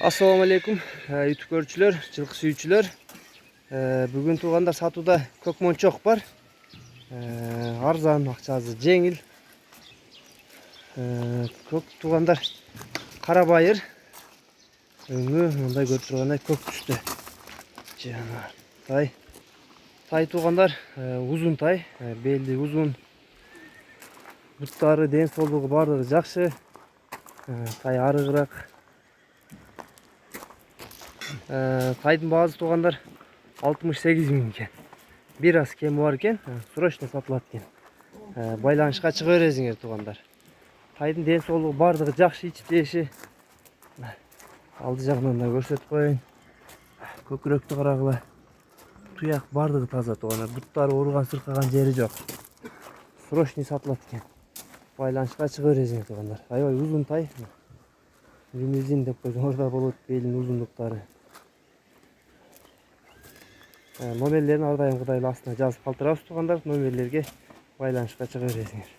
Assalamu alaikum YouTube görücüler, жылқы сүйүүчүлөр. Бүгүн туугандар сатууда көк мончок бар. Арзан, акчасы жеңил. Көк туугандар кара байыр. Өңү мындай көрүп тургандай көк түстө. Жана тай. Тай туугандар узун тай, белди узун. Буттары, ден соолугу бардыгы жакшы. Тай арыгыраак. Тайдың баасы туғандар 68 000 екен. Bir аз кем бар екен, срочно сатылат екен. Байланышқа чыга бересиңер туғандар. Тайдың ден соолугу бардыгы жакшы, ич теши. Алды жагынан да көрсөтүп коеюн. Көкүрөктү карагыла. Туяк бардыгы таза туғандар. Буттары ооруган, сыркаган жери жок. Срочно сатылат екен. Байланышқа чыга бересиңер туғандар. Аябай узун тай. Лимузин деп койсоңор да болот, белин узундуктары. Номерлерин ар дайым Кудайдын астына жазып калтырабыз тугандар. Номерлерге байланышка чыга бересиңер.